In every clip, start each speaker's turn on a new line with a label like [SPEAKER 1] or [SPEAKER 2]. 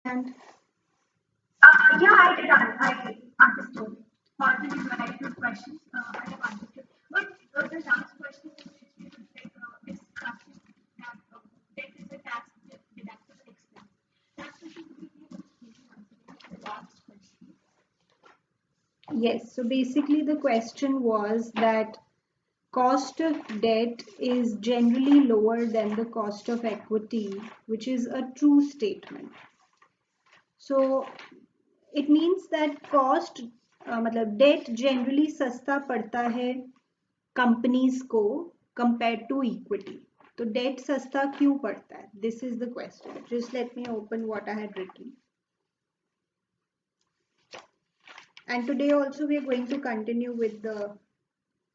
[SPEAKER 1] And
[SPEAKER 2] Yeah, I understood. Positive is right good questions. I have understood. But the last question is which we should discuss is that debt is a tax deductible expense. That question would be the last question.
[SPEAKER 1] yes, so basically the question was that cost of debt is generally lower than the cost of equity, which is a true statement. So it means that cost मतलब debt generally सस्ता पड़ता है companies को compared to equity. तो debt सस्ता क्यों पड़ता है? This is the question. Just let me open what I had written. And today also we are going to continue with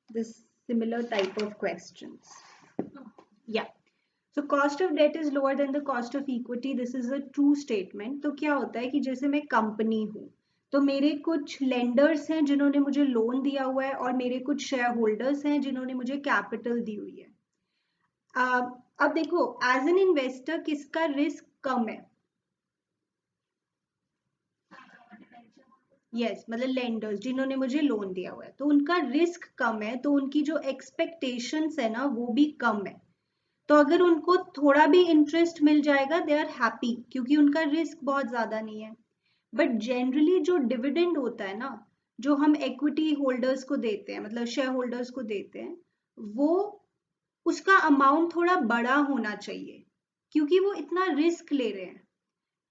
[SPEAKER 1] this similar type of questions. Yeah. So cost of debt is lower than the cost of equity. This is a true statement. तो क्या होता है कि जैसे मैं company हूँ तो मेरे कुछ लेंडर्स हैं जिन्होंने मुझे लोन दिया हुआ है और मेरे कुछ शेयर होल्डर्स हैं जिन्होंने मुझे कैपिटल दी हुई है. अब देखो एज एन इन्वेस्टर किसका रिस्क कम है? यस मतलब लेंडर्स जिन्होंने मुझे लोन दिया हुआ है तो उनका रिस्क कम है तो उनकी जो एक्सपेक्टेशंस है ना वो भी कम है. तो अगर उनको थोड़ा भी इंटरेस्ट मिल जाएगा दे आर हैप्पी क्योंकि उनका रिस्क बहुत ज्यादा नहीं है. बट जनरली जो डिविडेंड होता है ना जो हम इक्विटी होल्डर्स को देते हैं मतलब शेयर होल्डर्स को देते हैं वो उसका अमाउंट थोड़ा बड़ा होना चाहिए क्योंकि वो इतना रिस्क ले रहे हैं.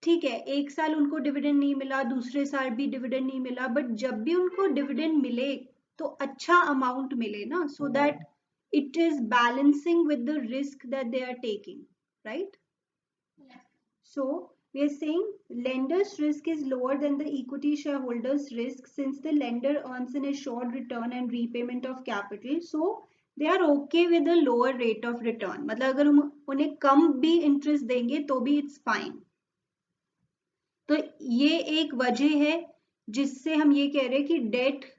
[SPEAKER 1] ठीक है एक साल उनको डिविडेंड नहीं मिला दूसरे साल भी डिविडेंड नहीं मिला बट जब भी उनको डिविडेंड मिले तो अच्छा अमाउंट मिले ना so that it is balancing with the risk that they are taking, right? So we are saying lender's risk is lower than the equity shareholders risk since the lender earns an assured return and repayment of capital, so they are okay with a lower rate of return. मतलब अगर हम उन्हें कम भी interest देंगे तो भी it's fine. तो ये एक वजह है जिससे हम ये कह रहे हैं कि डेट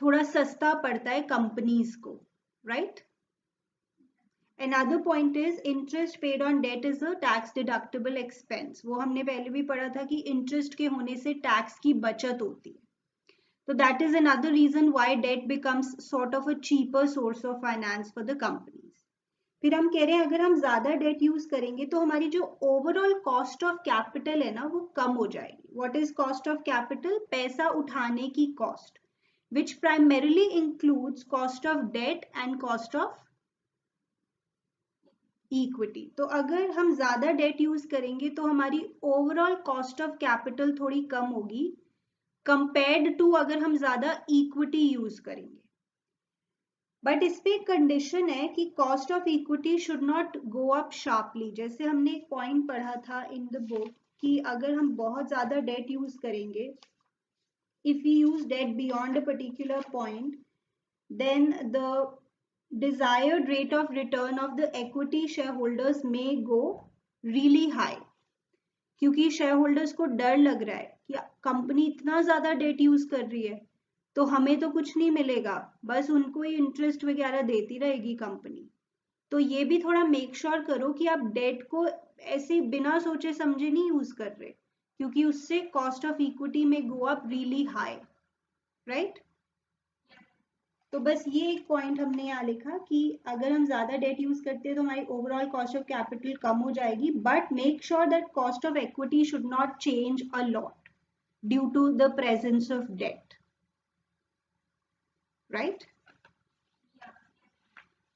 [SPEAKER 1] थोड़ा सस्ता पड़ता है कंपनीज को, right? Another point is interest paid on debt is a tax deductible expense. वो हमने पहले भी पढ़ा था कि इंटरेस्ट के होने से टैक्स की बचत होती है. So that is another reason why debt becomes sort of a cheaper source of finance for the companies. फिर हम कह रहे हैं अगर हम ज्यादा डेट यूज करेंगे तो हमारी जो ओवरऑल कॉस्ट ऑफ कैपिटल है ना वो कम हो जाएगी. What is cost of capital? पैसा उठाने की cost which primarily includes cost of debt and cost of equity. तो अगर हम ज्यादा डेट यूज करेंगे तो हमारी ओवरऑल कॉस्ट ऑफ कैपिटल थोड़ी कम होगी कंपेयर्ड टू अगर हम ज्यादा इक्विटी यूज करेंगे. बट इस पे एक कंडीशन है कि cost of equity should not go up sharply. जैसे हमने एक पॉइंट पढ़ा था इन द बुक कि अगर हम बहुत ज्यादा डेट यूज करेंगे if we use debt beyond a particular point then the desired rate of return of the equity shareholders may go really high क्योंकि शेयर होल्डर्स को डर लग रहा है कि कंपनी इतना ज्यादा डेट यूज कर रही है तो हमें तो कुछ नहीं मिलेगा बस उनको ही इंटरेस्ट वगैरह देती रहेगी कंपनी. तो ये भी थोड़ा मेक श्योर करो कि आप डेट को ऐसे बिना सोचे समझे नहीं यूज कर रहे क्योंकि उससे कॉस्ट ऑफ इक्विटी में go up really high, right? तो बस ये एक पॉइंट हमने यहाँ लिखा कि अगर हम ज्यादा डेट यूज करते हैं तो हमारी ओवरऑल कॉस्ट ऑफ कैपिटल कम हो जाएगी but make sure that cost of equity should not change a lot due to the presence of debt, right?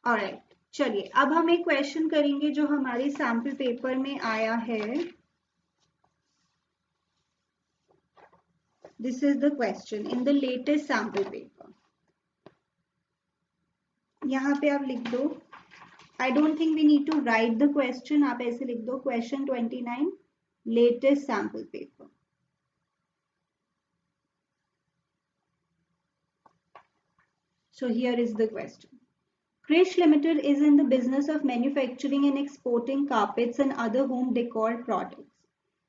[SPEAKER 1] Alright चलिए अब हम एक क्वेश्चन करेंगे जो हमारे सैम्पल पेपर में आया है. This is the question in the latest sample paper. यहाँ पे आप लिख दो I don't think we need to write the question. आप ऐसे लिख दो question 29 latest sample paper. So here is the question. Krish Limited is in the business of manufacturing and exporting carpets and other home decor products.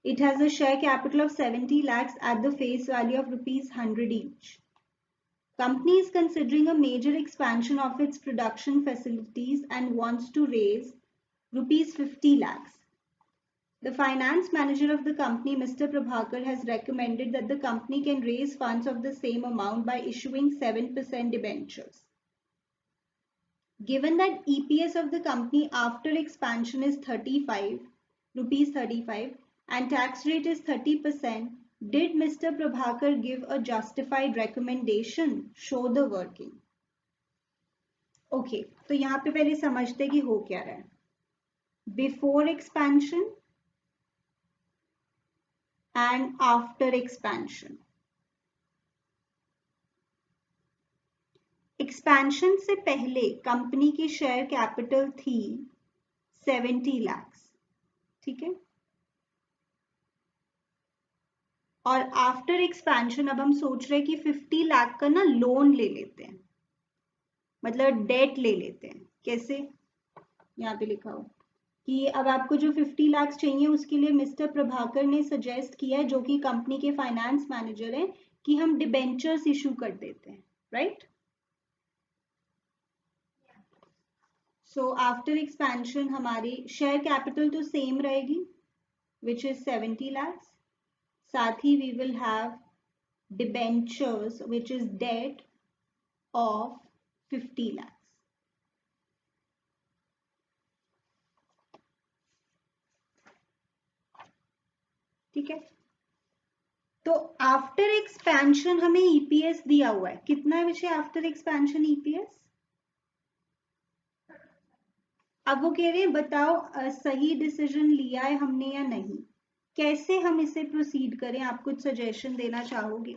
[SPEAKER 1] It has a share capital of 70 lakhs at the face value of rupees 100 each. Company is considering a major expansion of its production facilities and wants to raise rupees 50 lakhs. The finance manager of the company, Mr. Prabhakar, has recommended that the company can raise funds of the same amount by issuing 7% debentures. Given that EPS of the company after expansion is 35 rupees 35 and tax rate is 30%, did Mr. Prabhakar give a justified recommendation? Show the working. Okay, तो यहाँ पे पहले समझते कि हो क्या रहा है. Before expansion and after expansion. Expansion से पहले कंपनी की शेयर कैपिटल थी 70 लाख, ठीक है. और आफ्टर एक्सपेंशन अब हम सोच रहे हैं कि 50 लाख का ना लोन ले लेते हैं, मतलब डेट ले लेते हैं. कैसे? यहाँ पे लिखा हो कि अब आपको जो 50 लाख चाहिए उसके लिए मिस्टर प्रभाकर ने सजेस्ट किया, जो कि कंपनी के फाइनेंस मैनेजर हैं, कि हम डिबेंचर्स इशू कर देते हैं, राइट. सो आफ्टर एक्सपेंशन हमारी शेयर कैपिटल तो सेम रहेगी, विच इज 70 lakhs. साथ ही we will have debentures which is debt of 50 lakhs. ठीक है. तो आफ्टर एक्सपेंशन हमें ईपीएस दिया हुआ है. कितना है विषय आफ्टर एक्सपेंशन ईपीएस? अब वो कह रहे हैं बताओ सही डिसीजन लिया है हमने या नहीं, कैसे हम इसे प्रोसीड करें. आप कुछ सजेशन देना चाहोगे?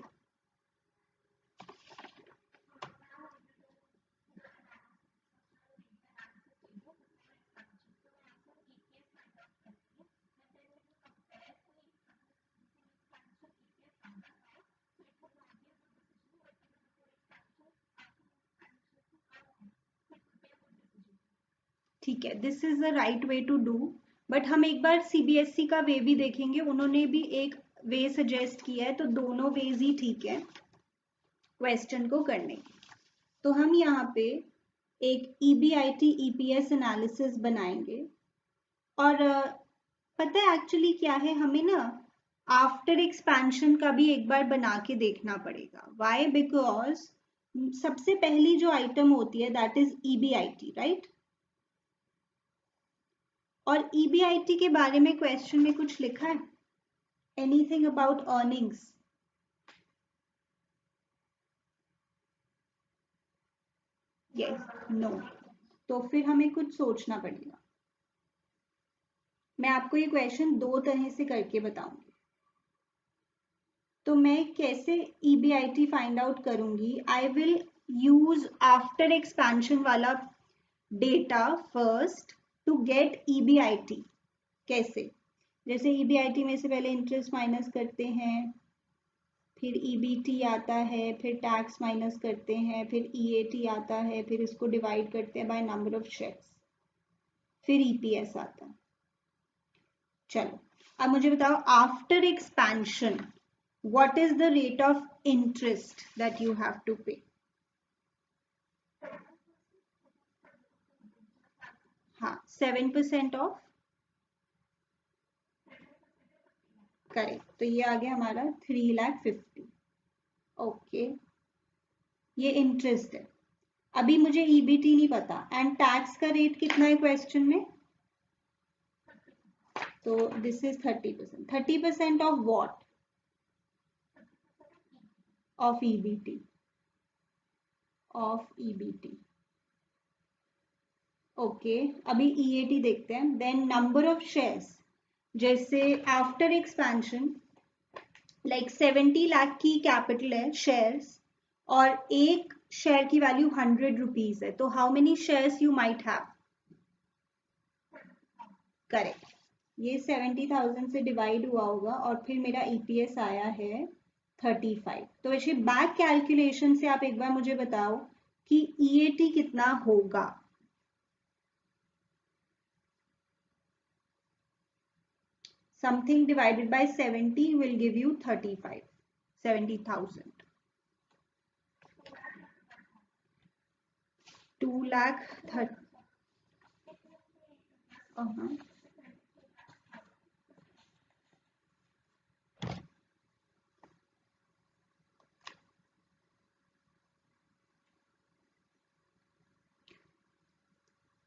[SPEAKER 1] ठीक है, this is the right way to do. But हम एक बार सीबीएसई का वे भी देखेंगे. उन्होंने भी एक वे सजेस्ट किया है, तो दोनों वेज ही ठीक है क्वेश्चन को करने की. तो हम यहाँ पे एक ईबीआईटी ईपीएस एनालिसिस बनाएंगे. और पता है एक्चुअली क्या है, हमें ना आफ्टर एक्सपेंशन का भी एक बार बना के देखना पड़ेगा. व्हाई? बिकॉज सबसे पहली जो आइटम होती है दैट इज ईबीआईटी, राइट. और ईबीआईटी के बारे में क्वेश्चन में कुछ लिखा है? Anything about earnings? Yes, no. तो फिर हमें कुछ सोचना पड़ेगा. मैं आपको ये क्वेश्चन दो तरह से करके बताऊंगी. तो मैं कैसे ईबीआईटी फाइंड आउट करूंगी? I will use after expansion वाला data first to get EBIT. कैसे? जैसे ईबीआईटी में से पहले इंटरेस्ट माइनस करते हैं, फिर ईबीटी आता है, फिर टैक्स माइनस करते हैं, फिर ईएटी आता है, फिर इसको डिवाइड करते हैं बाय नंबर ऑफ शेयर्स, फिर ईपीएस आता है. चलो अब मुझे बताओ after expansion what is the rate of interest that you have to pay? हाँ, 7% ऑफ. करेक्ट. तो ये आ गया हमारा 3,50,000. ओके, ये इंटरेस्ट है. अभी मुझे ईबीटी नहीं पता. एंड टैक्स का रेट कितना है क्वेश्चन में? तो this is 30%. 30% of what? Of EBT. Of EBT. Okay, अभी ईएटी देखते हैं. Then number of shares. जैसे आफ्टर एक्सपेंशन लाइक 70 लाख की कैपिटल है शेयर्स, और एक शेयर की वैल्यू 100 रुपीज है. तो how many shares you might have? Correct. ये 70,000 से डिवाइड हुआ होगा और फिर मेरा ईपीएस आया है 35. तो वैसे बैक कैलकुलेशन से आप एक बार मुझे बताओ कि ईएटी कितना होगा? Something divided by 70 will give you 35. 70,000. 2 lakh 30.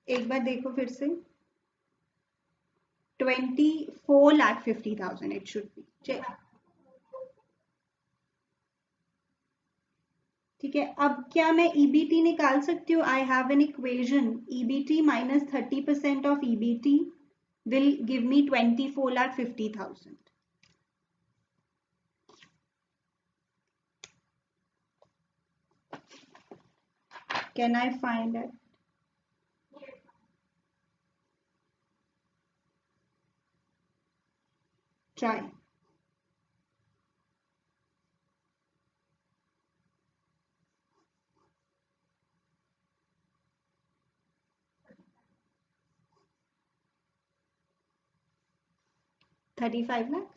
[SPEAKER 1] एक बार देखो फिर से, 24,50,000 इट शुड बी। ठीक है, अब क्या मैं ईबीटी निकाल सकती हूँ? I have an equation, EBT minus 30% of EBT will give me 24,50,000. Can I find it? Try. $35 lakh?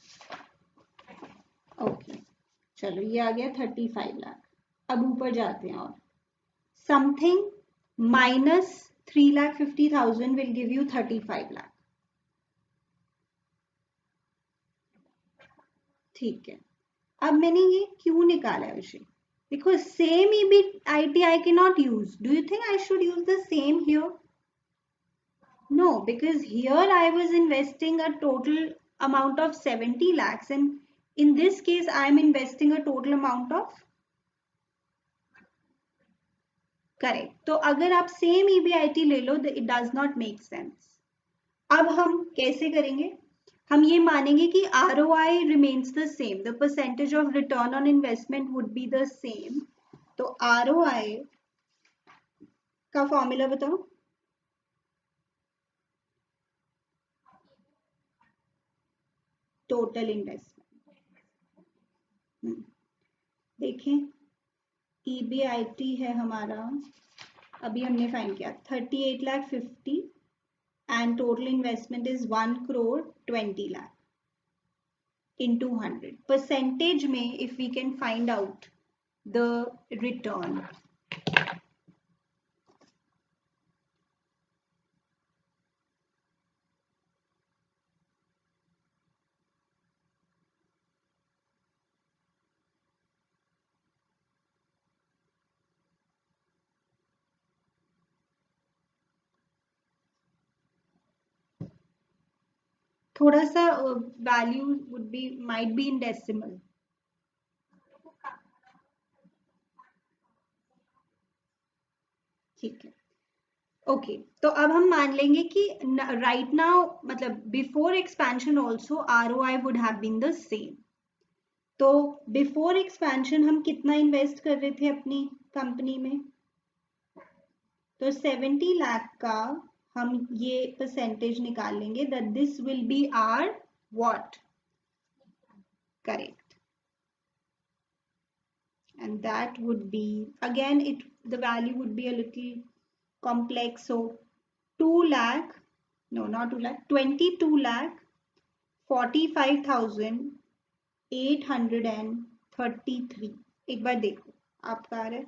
[SPEAKER 1] Okay, चलो ये आ गया 35 लाख। अब ऊपर जाते हैं, और something minus 3,50,000 will give you 35 lakh. ठीक है, अब मैंने ये क्यों निकाला है विषय? देखो, same EBIT I cannot use. Do you think I should use the same here? No, because here I was investing a total amount of 70 lakhs, and in this case I am investing a total amount of, correct. तो अगर आप same EBIT ले लो, it does not make sense. अब हम कैसे करेंगे? हम ये मानेंगे कि ROI remains the same, the percentage of return on investment would be the same. तो ROI का फॉर्मूला बताओ। Total investment. देखें, EBIT है हमारा, अभी हमने फाइंड किया 38,50,000 and total investment is 1,20,00,000 into 100 percentage में, if we can find out the return. थोड़ा सा value would be, might be in decimal. ठीक है, ओके, तो अब हम मान लेंगे कि राइट नाउ, मतलब before expansion also ROI would have been the same. तो बिफोर एक्सपेंशन हम कितना इन्वेस्ट कर रहे थे अपनी कंपनी में? तो 70 लाख का हम ये परसेंटेज निकाल लेंगे, that this will be are what, correct, and that would be, again it, the value would be a little complex, so 2 lakh, no not 2 lakh, 22,45,833। एक बार देखो आपका आ रहा है?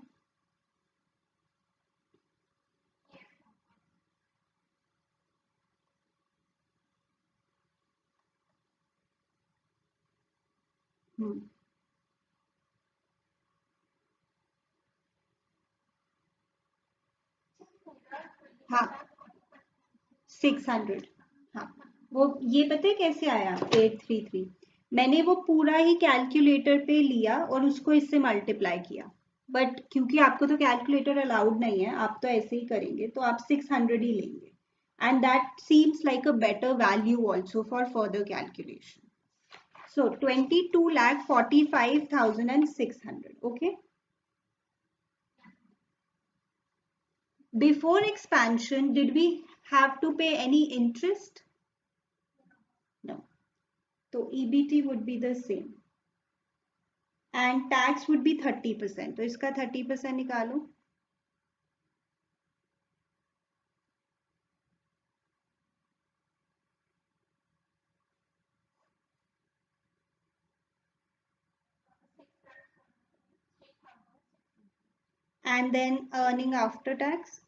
[SPEAKER 1] हाँ, 600। हाँ, वो ये पता है कैसे आया 833? मैंने वो पूरा ही कैलकुलेटर पे लिया और उसको इससे मल्टीप्लाई किया, बट क्योंकि आपको तो कैलकुलेटर अलाउड नहीं है, आप तो ऐसे ही करेंगे, तो आप 600 ही लेंगे, and that seems like a better value also for further calculation. So 22,45,600. Okay. Before expansion, did we have to pay any interest? No. So EBT would be the same. And tax would be 30%. तो इसका 30% निकालो। And then earning after tax.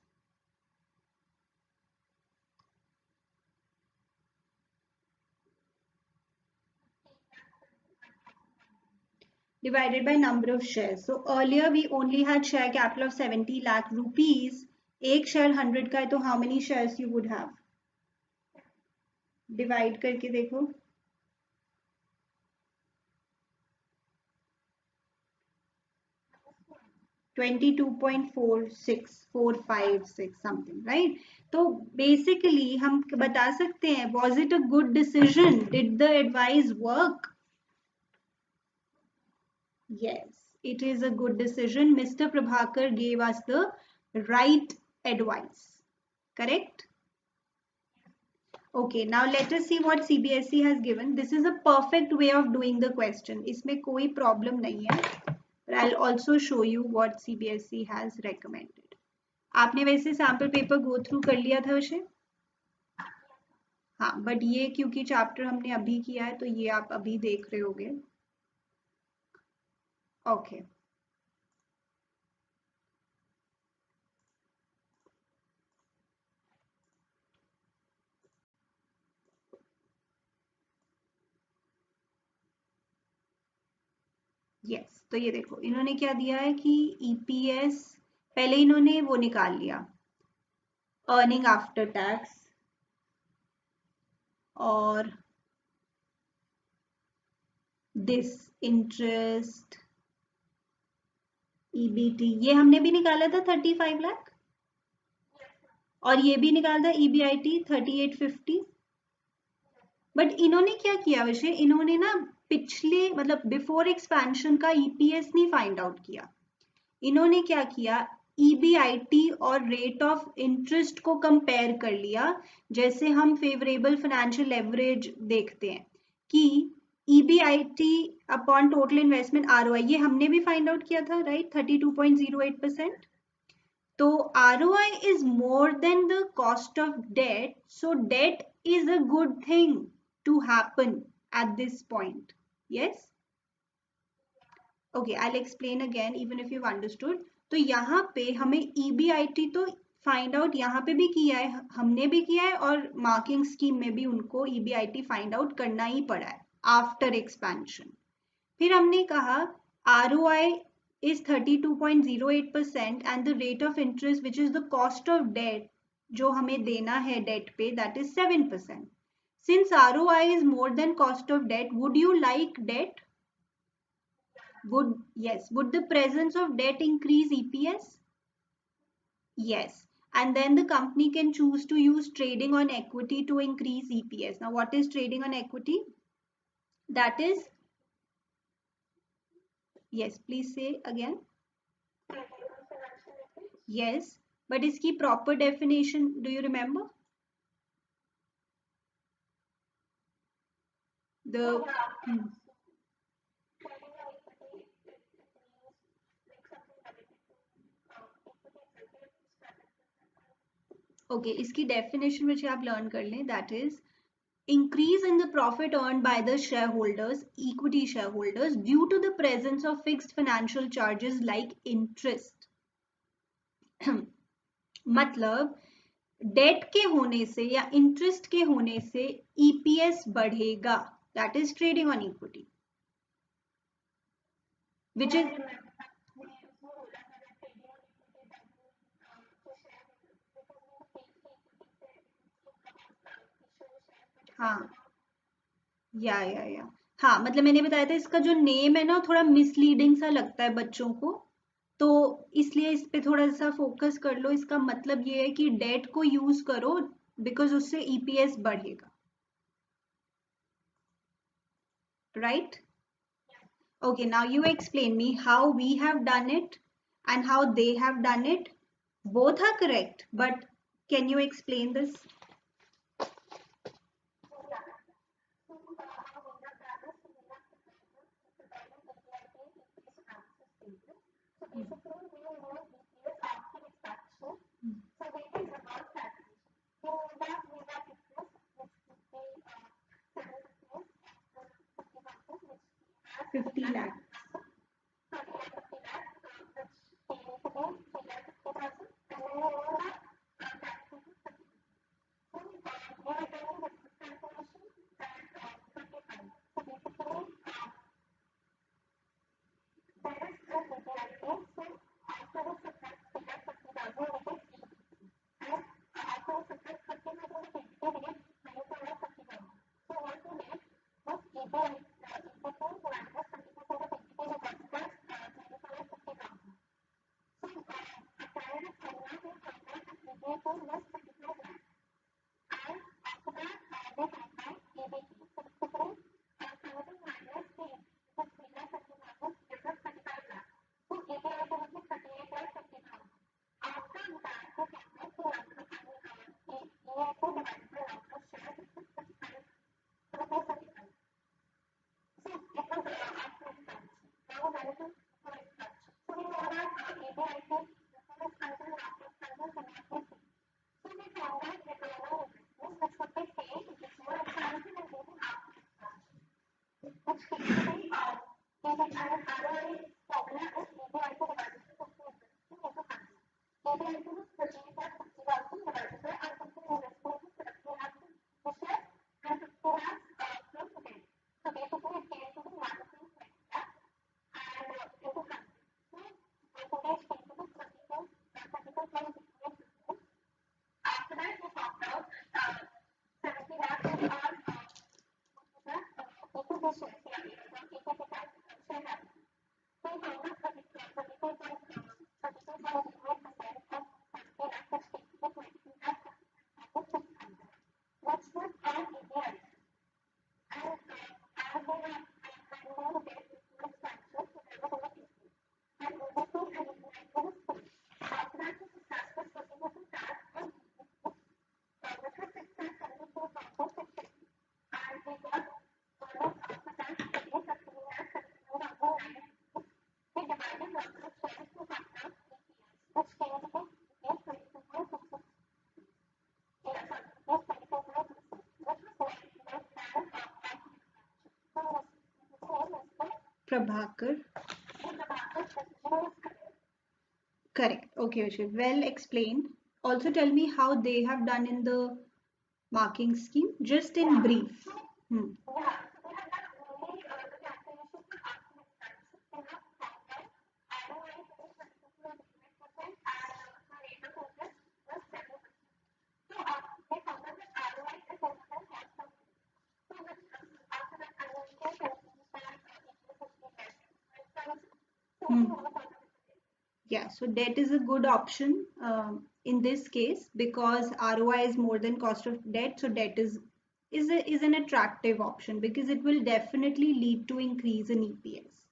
[SPEAKER 1] Divided by number of shares. So earlier we only had share capital of 70 lakh rupees. एक share 100 का है तो how many shares you would have? Divide करके देखो. 22.46 something, right? तो basically हम बता सकते हैं, was it a good decision? Did the advice work? Yes, it is a good decision. Mr. Prabhakar gave us the right advice. Correct? Okay, now let us see what CBSE has given. This is a perfect way of doing the question. इसमें कोई problem नहीं है. But I'll also show you what CBSE has recommended. आपने वैसे sample paper go through कर लिया था उसे? हाँ, बट ये क्योंकि चैप्टर हमने अभी किया है तो ये आप अभी देख रहे होगे. ओके. यस, तो ये देखो इन्होंने क्या दिया है कि ईपीएस पहले इन्होंने वो निकाल लिया, अर्निंग आफ्टर टैक्स और दिस इंटरेस्ट ईबीटी, ये हमने भी निकाला था 35 लाख और ये भी निकाला था ईबीआईटी 3850. बट इन्होंने क्या किया वैसे, इन्होंने ना पिछले मतलब बिफोर एक्सपेंशन का ईपीएस नहीं फाइंड आउट किया. इन्होंने क्या किया, ईबीआईटी और रेट ऑफ इंटरेस्ट को कंपेयर कर लिया. जैसे हम फेवरेबल फाइनेंशियल लेवरेज देखते हैं कि EBIT upon total investment ROI, ये हमने भी फाइंड आउट किया था, राइट? 32.08%. तो ROI is more than the cost of debt, so debt is a good thing to happen at this point. Yes? Okay, I'll explain again even if you've understood. तो यहाँ पे हमें EBIT तो find out यहाँ पे भी किया है, हमने भी किया है और मार्किंग स्कीम में भी उनको EBIT फाइंड आउट करना ही पड़ा है आफ्टर एक्सपेंशन. फिर हमने कहा ROI is 32.08% and the rate of interest which is the cost of debt जो हमें देना है डेट पे, that is 7%. Since ROI is more than cost of debt, would you like debt? Would the presence of debt increase EPS? Yes. And then the company can choose to use trading on equity to increase EPS. Now, what is trading on equity? That is, yes, please say again. Yes, but its proper definition, do you remember? The okay, इसकी definition which आप learn कर लें, that is increase in the profit earned by the shareholders, equity shareholders, due to the presence of fixed financial charges like interest. मतलब date के होने से या interest के होने से ईपीएस बढ़ेगा, that is trading on equity, which is हाँ या हाँ, मतलब मैंने बताया था इसका जो नेम है ना थोड़ा मिसलीडिंग सा लगता है बच्चों को, तो इसलिए इस पे थोड़ा सा फोकस कर लो. इसका मतलब ये है कि डेट को यूज करो बिकॉज उससे ईपीएस बढ़ेगा, right? Okay, now you explain me how we have done it and how they have done it. Both are correct, but can you explain this? $50 lakh. Prabhakar. Correct. Okay, Vishal. Well explained. Also tell me how they have done in the marking scheme, just in brief. Hmm. Hmm. Yeah, so debt is a good option in this case because ROI is more than cost of debt. So debt is an attractive option because it will definitely lead to increase in EPS.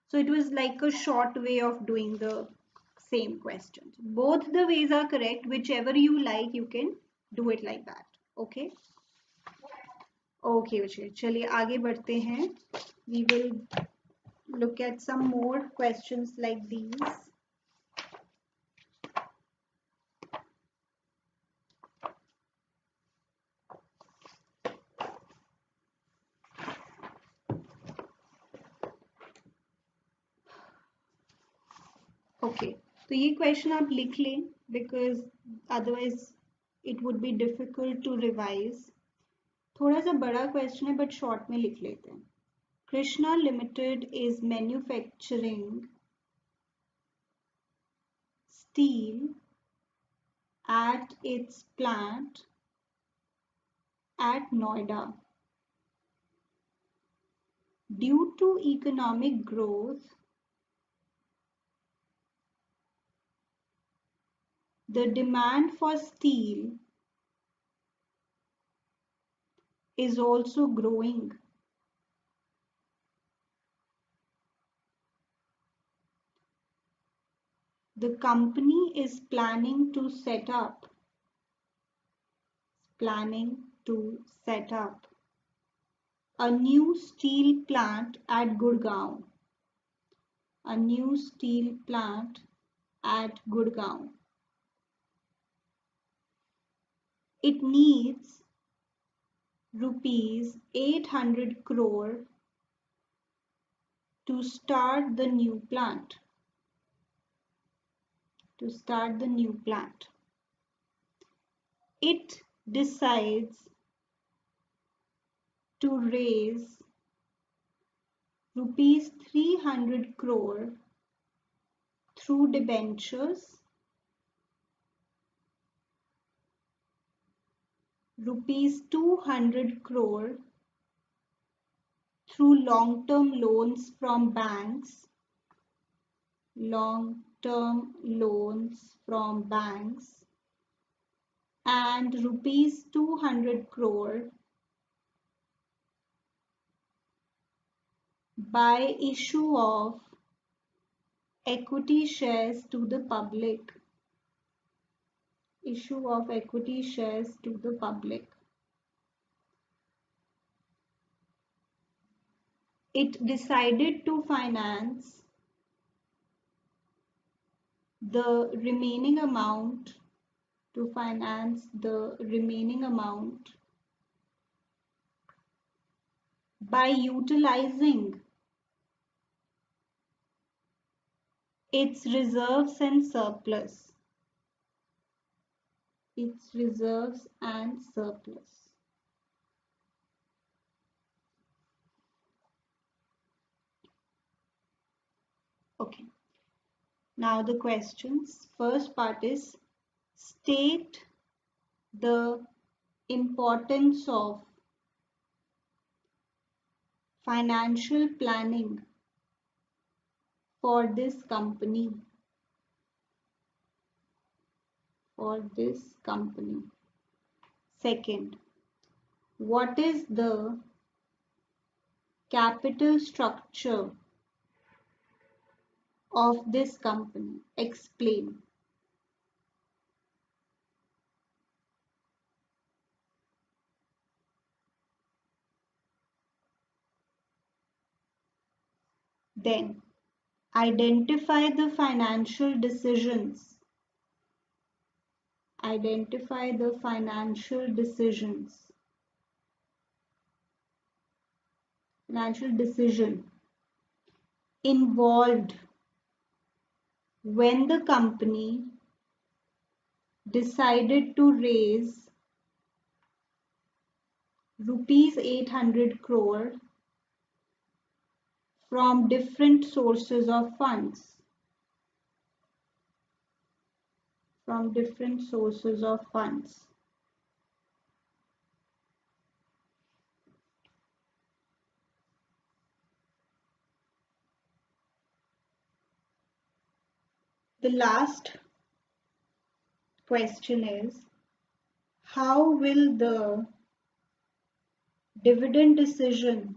[SPEAKER 1] So it was like a short way of doing the same questions. Both the ways are correct. Whichever you like, you can do it like that. Okay. Okay, Vijay. चलिए आगे बढ़ते हैं. We will look at some more questions like these. Okay तो ये question आप लिख लें because otherwise it would be difficult to revise. थोड़ा सा बड़ा क्वेश्चन है बट शॉर्ट में लिख लेते हैं. Krishna limited is manufacturing steel at its plant at Noida. Due to economic growth, the demand for steel is also growing. The company is planning to set up a new steel plant at Gurgaon. A new steel plant at Gurgaon. It needs rupees 800 crore to start the new plant. It decides to raise rupees 300 crore through debentures, rupees 200 crore through long-term loans from banks, and rupees 200 crore by issue of equity shares to the public. It decided to finance the remaining amount by utilizing its reserves and surplus. Its reserves and surplus. Okay. Now the questions. First part is state the importance of financial planning for this company. Second, what is the capital structure of this company? Explain. Then, identify the financial decisions. Identify the financial decision involved when the company decided to raise rupees 800 crore from different sources of funds. The last question is, how will the dividend decision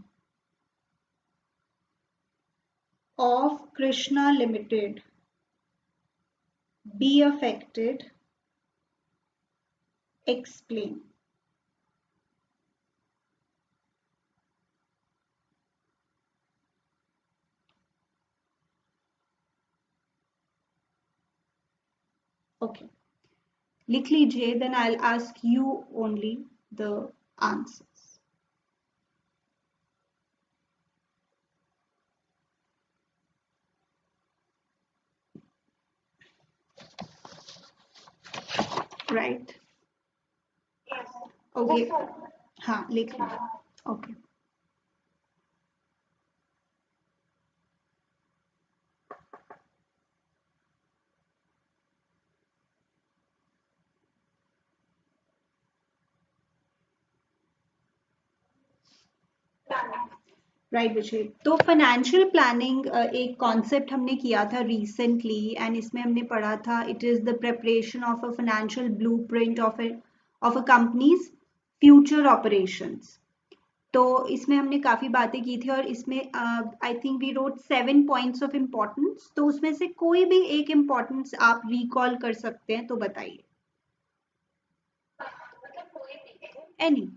[SPEAKER 1] of Krishna Limited be affected? Explain. Okay. लिख लीजिए, then I'll ask you only the answers. Right?
[SPEAKER 2] Yes.
[SPEAKER 1] Okay.
[SPEAKER 2] Yes,
[SPEAKER 1] हाँ, लिख लीजिए. Okay. Right विजय. तो financial planning एक concept हमने किया था रिसेंटली एंड इसमें हमने पढ़ा था it is the preparation of a financial blueprint of a company's future operations. तो इसमें हमने काफी बातें की थी और इसमें I think we wrote 7 points of importance. तो उसमें से कोई भी एक इम्पोर्टेंस आप रिकॉल कर सकते हैं तो बताइए. Any.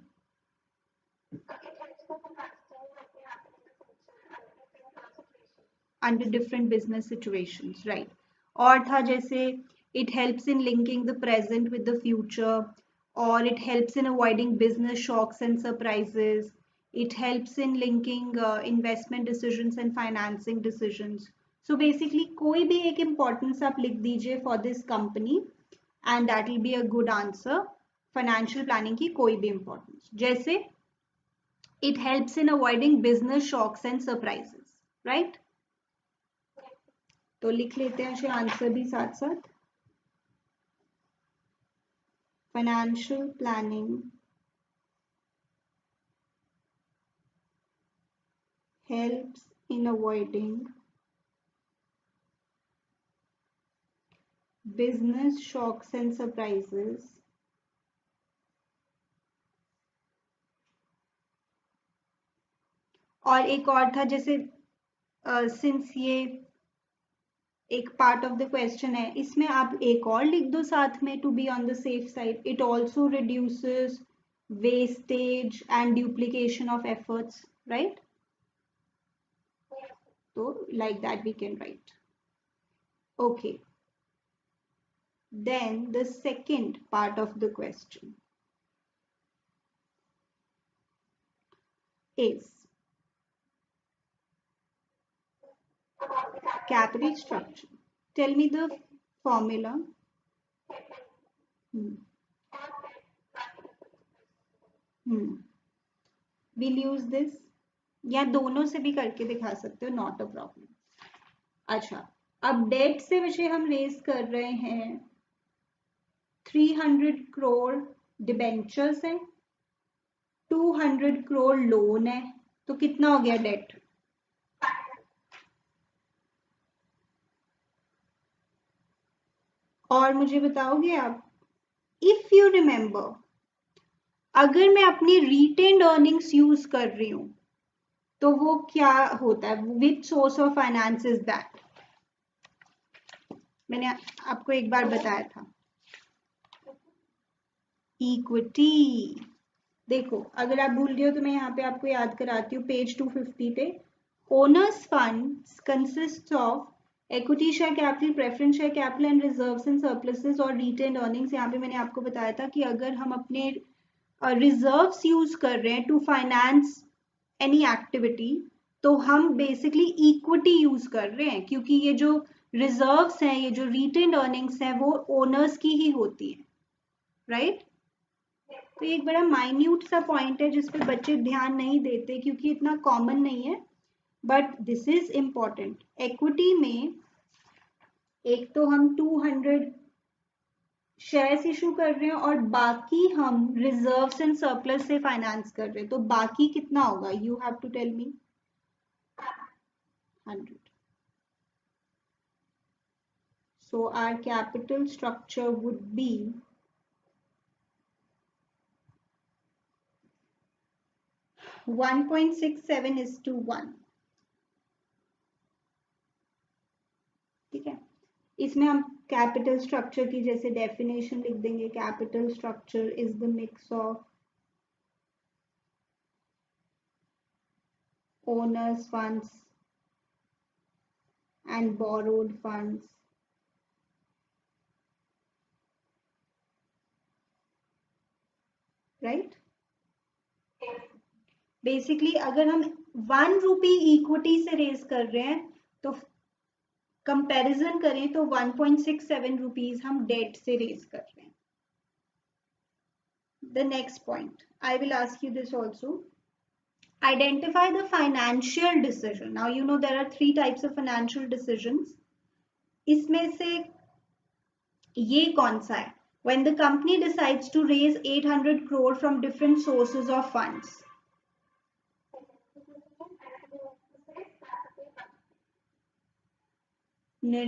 [SPEAKER 1] Under different business situations, right? और था जैसे it helps in linking the present with the future, or it helps in avoiding business shocks and surprises. It helps in linking investment decisions and financing decisions. So basically कोई भी एक importance आप लिख दीजिए for this company and that will be a good answer. Financial planning की कोई भी importance. जैसे it helps in avoiding business shocks and surprises, right? तो लिख लेते हैं आंसर भी साथ साथ. Financial planning helps in avoiding business shocks and surprises और एक और था जैसे सिंस ये एक पार्ट ऑफ द क्वेश्चन है इसमें आप एक और लिख दो साथ में to be on the safe side. It also reduces wastage and duplication of efforts, right? तो like that we can write. Okay. Then the second part of the question is capital structure. Tell me the formula. We'll use this, या दोनों से भी करके दिखा सकते हो, not a problem. अच्छा, अब डेट से विषय हम रेज कर रहे हैं 300 करोड़ डिबेंचर्स है, 200 करोड़ लोन है, तो कितना हो गया डेट? और मुझे बताओगे आप, इफ यू रिमेंबर, अगर मैं अपनी रिटेन्ड अर्निंग्स यूज कर रही हूं तो वो क्या होता है? Which source of finance is that? मैंने आपको एक बार बताया था, इक्विटी. देखो, अगर आप भूल गए हो तो मैं यहाँ पे आपको याद कराती हूँ, पेज 250 पे, owners funds consist of equity share capital, preference share capital and reserves and surpluses और रिटेन्ड अर्निंग्स. यहाँ पे मैंने आपको बताया था कि अगर हम अपने रिजर्व्स यूज कर रहे हैं टू फाइनेंस एनी एक्टिविटी, तो हम बेसिकली इक्विटी यूज कर रहे हैं, क्योंकि ये जो रिजर्व्स हैं, ये जो रिटेन्ड अर्निंग्स हैं, वो ओनर्स की ही होती है, राइट? तो एक बड़ा माइन्यूट सा पॉइंट है जिस पे बच्चे ध्यान नहीं देते क्योंकि इतना कॉमन नहीं है, but this is important. Equity में एक तो हम 200 शेयर्स इशू कर रहे हैं और बाकी हम रिजर्व्स एंड सरप्लस से फाइनेंस कर रहे हैं, तो बाकी कितना होगा? You have to tell me. 100. So our capital structure would be 1.67:1. ठीक है, इसमें हम कैपिटल स्ट्रक्चर की जैसे डेफिनेशन लिख देंगे. Capital structure is the mix of owners funds and borrowed funds. Right? Basically अगर हम 1 रुपी इक्विटी से रेज कर रहे हैं तो कंपैरिजन करें तो 1.67 रुपीज हम डेट से रेज कर रहे हैं. The next point, I will ask you this also. Identify the financial decision. Now you know there are 3 types of financial decisions. इसमें से ये कौन सा है? When the company decides to raise 800 crore from different sources of funds. No.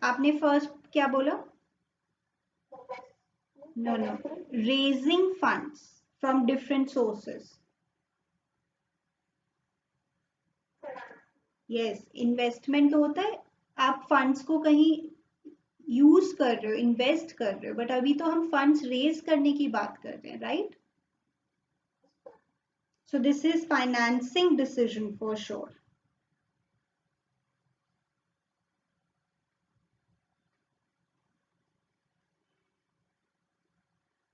[SPEAKER 1] आपने first क्या बोला? No. Raising funds from different sources. Yes, investment तो होता है, आप फंड्स को कहीं यूज कर रहे हो, इन्वेस्ट कर रहे हो, बट अभी तो हम फंड्स रेज करने की बात कर रहे हैं, right? So this is financing decision for sure.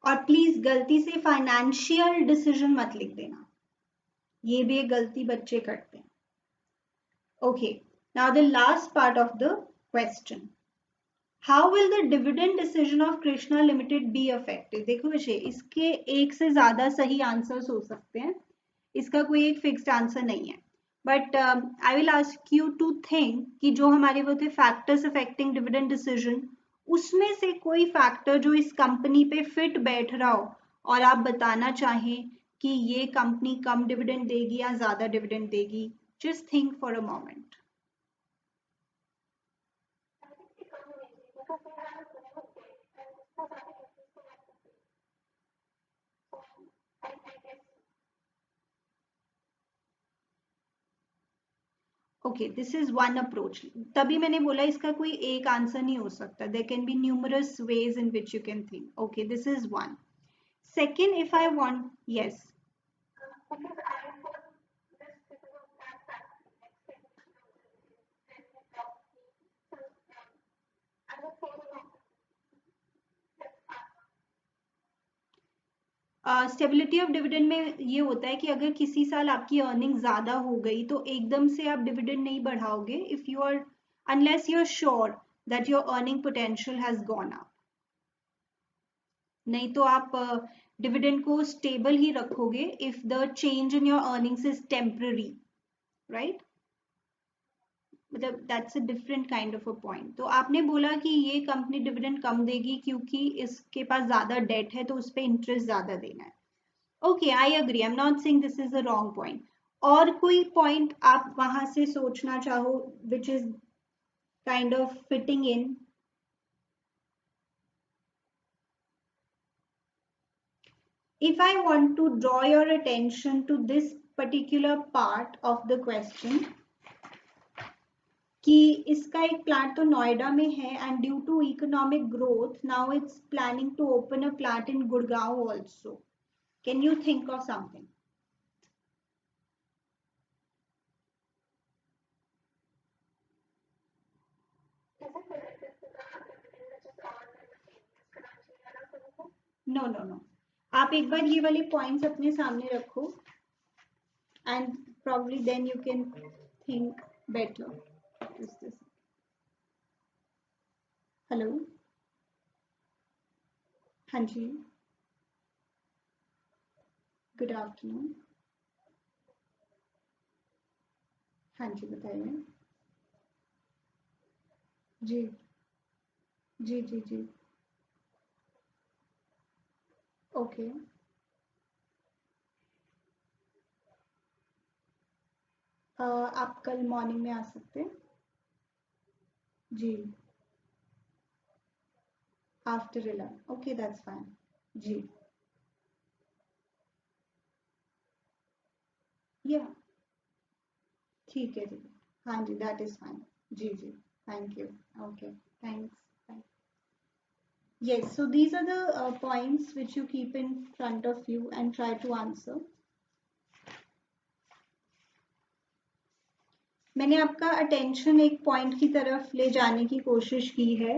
[SPEAKER 1] और प्लीज गलती से फाइनेंशियल डिसीजन मत लिख देना, ये भी एक गलती बच्चे करते हैं. Okay, now the last part of the question, how will the dividend decision of Krishna limited be affected? देखो विषय, इसके एक से ज्यादा सही आंसर्स हो सकते हैं, इसका कोई एक फिक्स्ड आंसर नहीं है, but I will ask you to think कि जो हमारे वो थे फैक्टर्स अफेक्टिंग डिविडेंड डिसीजन, उसमें से कोई फैक्टर जो इस कंपनी पे फिट बैठ रहा हो और आप बताना चाहें कि ये कंपनी कम डिविडेंड देगी या ज्यादा डिविडेंड देगी. Just think for a moment. Okay, this is one approach. तभी मैंने बोला इसका कोई एक आंसर नहीं हो सकता. There can be numerous ways in which you can think. Okay, this is one. Second, if I want, yes. Stability of dividend में ये होता है कि अगर किसी साल आपकी अर्निंग ज्यादा हो गई तो एकदम से आप डिविडेंड नहीं बढ़ाओगे. If you are, unless you're sure that your earning potential has gone up. नहीं तो आप डिविडेंड को स्टेबल ही रखोगे if the change in your earnings is temporary, right? मतलब that's a different kind of a point. तो आपने बोला कि ये कंपनी डिविडेंड कम देगी क्योंकि इसके पास ज्यादा डेट है तो उस पर इंटरेस्ट ज्यादा देना है. Okay, I agree, I am not saying this is a wrong point. और कोई पॉइंट आप वहां से सोचना चाहो which is kind of fitting in? If I want to draw your attention to this particular part of the question, कि इसका एक प्लांट तो नोएडा में है and due to economic growth now it's planning to open a plant in Gurgaon also. Can you think of something? No no no, आप एक बार ये वाले पॉइंट्स अपने सामने रखो and probably then you can think better. Hello, हाँ जी, गुड आफ्टरनून. हाँ जी, बताइए. जी जी जी जी. ओके. आप कल मॉर्निंग में आ सकते हैं. जी, आफ्टर 11. Okay, that's fine. जी, या ठीक है जी. हाँ जी, दैट इज फाइन. जी जी, thank you. Okay, thanks. Yes, so these are the points which you keep in front of you and try to answer. मैंने आपका अटेंशन एक पॉइंट की तरफ ले जाने की कोशिश की है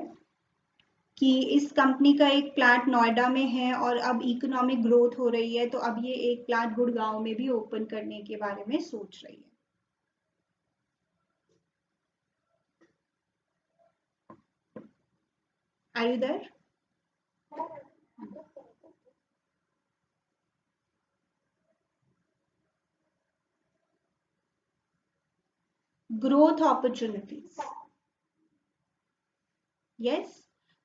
[SPEAKER 1] कि इस कंपनी का एक प्लांट नोएडा में है और अब इकोनॉमिक ग्रोथ हो रही है तो अब ये एक प्लांट गुड़गांव में भी ओपन करने के बारे में सोच रही है. Are you there? Growth opportunities. Yes,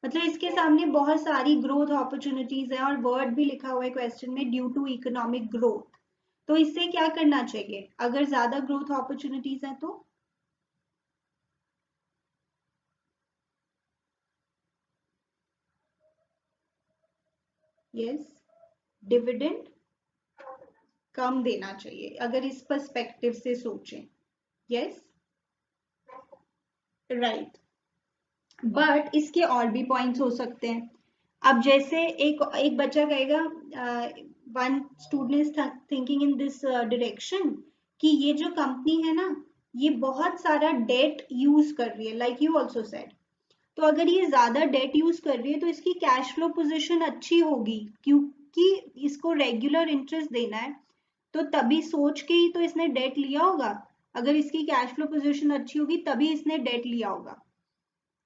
[SPEAKER 1] मतलब इसके सामने बहुत सारी ग्रोथ अपॉर्चुनिटीज है और वर्ड भी लिखा हुआ है क्वेश्चन में, ड्यू टू इकोनॉमिक ग्रोथ. तो इससे क्या करना चाहिए अगर ज्यादा ग्रोथ अपॉर्चुनिटीज हैं तो? यस, डिविडेंड कम देना चाहिए अगर इस पर्सपेक्टिव से सोचें. Yes, right. बट इसके और भी पॉइंट्स हो सकते हैं. अब जैसे एक बच्चा कहेगा, one student thinking in this direction कि ये जो कंपनी है ना ये बहुत सारा डेट यूज कर रही है, लाइक यू ऑल्सो सेड. तो अगर ये ज्यादा डेट यूज कर रही है तो इसकी कैश फ्लो पोजीशन अच्छी होगी क्योंकि इसको रेगुलर इंटरेस्ट देना है. तो तभी सोच के ही तो इसने डेट लिया होगा. अगर इसकी कैश फ्लो पोजीशन अच्छी होगी तभी इसने डेट लिया होगा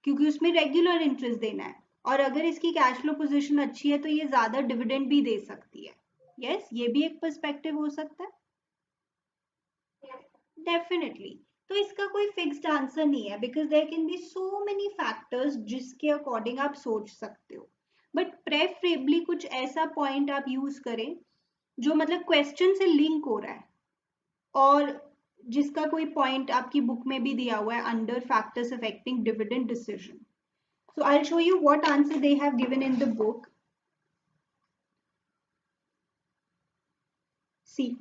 [SPEAKER 1] क्योंकि उसमें रेगुलर इंटरेस्ट देना है. और अगर इसकी कैश फ्लो पोजीशन अच्छी है तो ये ज्यादा डिविडेंड भी दे सकती है. यस, ये भी एक पर्सपेक्टिव हो सकता है. डेफिनेटली. तो इसका कोई फिक्स्ड आंसर नहीं है because there can be so many factors जिसके अकॉर्डिंग आप सोच सकते हो. बट प्रेफरेबली कुछ ऐसा पॉइंट आप यूज करें जो मतलब क्वेश्चन से लिंक हो रहा है और जिसका कोई पॉइंट आपकी बुक में भी दिया हुआ है under factors affecting dividend decision. So I'll show you what answer they have given in the book. See,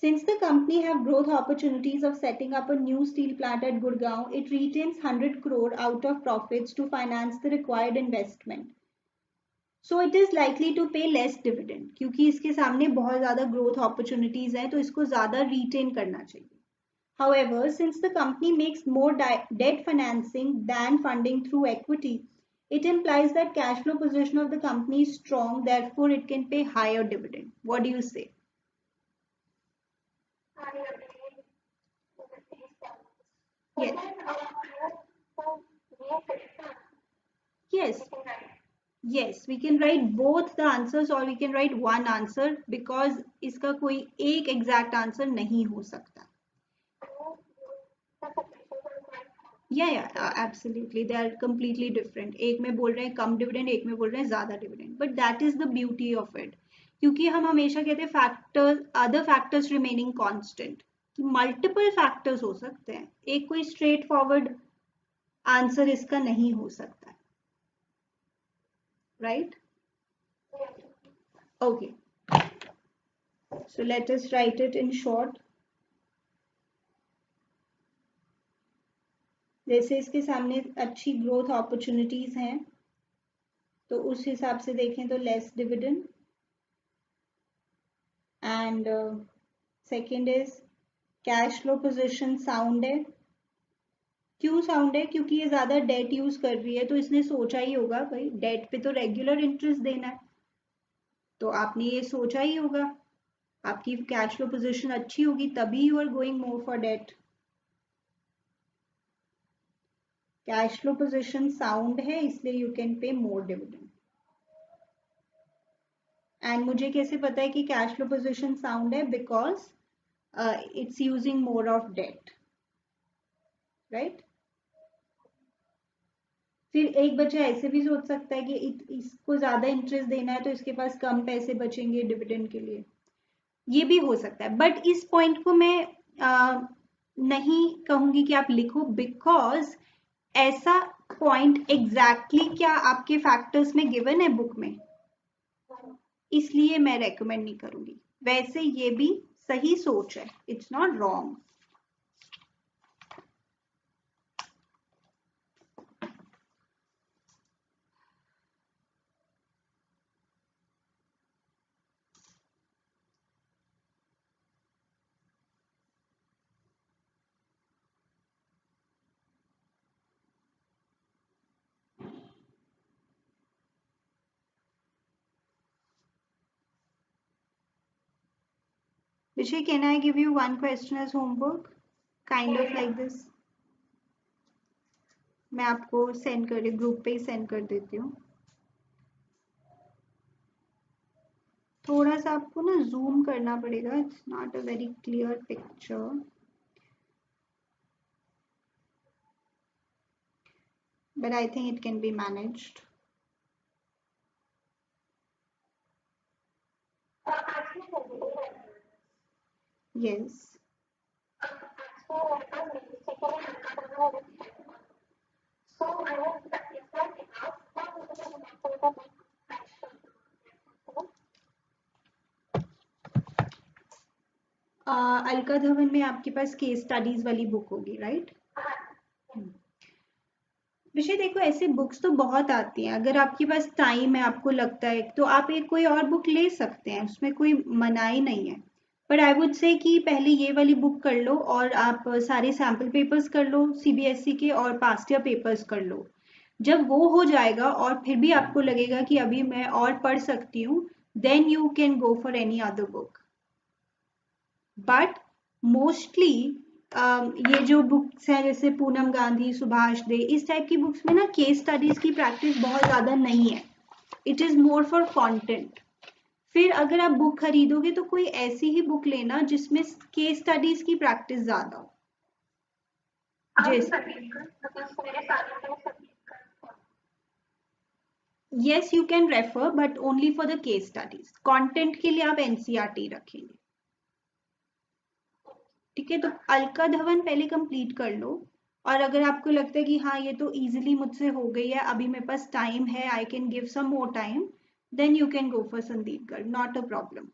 [SPEAKER 1] since the company have growth opportunities of setting up a new steel plant at Gurgaon, it retains 100 crore out of profits to finance the required investment. So it is likely to pay less dividend क्योंकि इसके सामने बहुत ज़्यादा growth opportunities हैं तो इसको ज़्यादा retain करना चाहिए. However, since the company makes more debt financing than funding through equity, it implies that cash flow position of the company is strong, therefore it can pay higher dividend. What do you say?
[SPEAKER 2] I agree with these points.
[SPEAKER 1] Yes.
[SPEAKER 2] But then,
[SPEAKER 1] yes, we can write both the answers or we can write one answer because इसका कोई एक exact answer नहीं हो सकता. Absolutely, they are completely different. एक में बोल रहे हैं कम डिविडेंड, एक में बोल रहे हैं ज्यादा dividend, but that is the beauty of it. क्योंकि हम हमेशा कहते हैं factors, other factors remaining constant, कि मल्टीपल फैक्टर्स हो सकते हैं, एक कोई स्ट्रेट फॉरवर्ड आंसर इसका नहीं हो सकता, right? Okay, so let us right it in short. जैसे इसके सामने अच्छी ग्रोथ अपॉर्चुनिटीज हैं, तो उस हिसाब से देखें तो less dividend. And second is cash flow position sound है. क्यों साउंड है? क्योंकि ये ज्यादा डेट यूज कर रही है, तो इसने सोचा ही होगा भाई डेट पे तो रेगुलर इंटरेस्ट देना है, तो आपने ये सोचा ही होगा, आपकी कैश फ्लो पोजीशन अच्छी होगी तभी you are going more for debt. Cash flow position sound है इसलिए you can pay more dividend. And मुझे कैसे पता है कि कैश फ्लो पोजीशन साउंड है? Because it's using more of debt, right? फिर एक बच्चा ऐसे भी सोच सकता है कि इसको ज्यादा इंटरेस्ट देना है तो इसके पास कम पैसे बचेंगे डिविडेंड के लिए, ये भी हो सकता है. बट इस पॉइंट को मैं नहीं कहूंगी कि आप लिखो, बिकॉज ऐसा पॉइंट एग्जैक्टली क्या आपके फैक्टर्स में गिवन है बुक में, इसलिए मैं रेकमेंड नहीं करूंगी. वैसे ये भी सही सोच है, it's not wrong. Vijay, can I give you one question as homework? Kind of like this. मैं आपको सेंड कर ग्रुप पे ही सेंड कर देती हूँ. थोड़ा सा आपको ना जूम करना पड़ेगा, it's not a very clear picture, but I think it can be managed. Yes. Alka Dhawan में आपके पास केस स्टडीज वाली बुक होगी, राइट? विषय देखो, ऐसे बुक्स तो बहुत आती हैं, अगर आपके पास टाइम है, आपको लगता है, तो आप एक कोई और बुक ले सकते हैं, उसमें कोई मनाही नहीं है. पर आई वुड से कि पहले ये वाली बुक कर लो और आप सारे सैम्पल पेपर्स कर लो सीबीएसई के और पास्ट ईयर पेपर्स कर लो. जब वो हो जाएगा और फिर भी आपको लगेगा कि अभी मैं और पढ़ सकती हूँ, then you can go for any other book. But mostly ये जो बुक्स हैं जैसे पूनम गांधी, सुभाष दे, इस टाइप की बुक्स में ना केस स्टडीज की प्रैक्टिस बहुत ज़्यादा नहीं है. It is more for content. फिर अगर आप बुक खरीदोगे तो कोई ऐसी ही बुक लेना जिसमें केस स्टडीज की प्रैक्टिस ज़्यादा हो. Yes, you can refer, but only for the case studies. Content के लिए आप NCERT रखेंगे, ठीक है? तो अलका धवन पहले कंप्लीट कर लो, और अगर आपको लगता है कि हाँ ये तो इजीली मुझसे हो गई है, अभी मेरे पास टाइम है, I can give some more time, then you can go for Sandeep Garg, not a problem.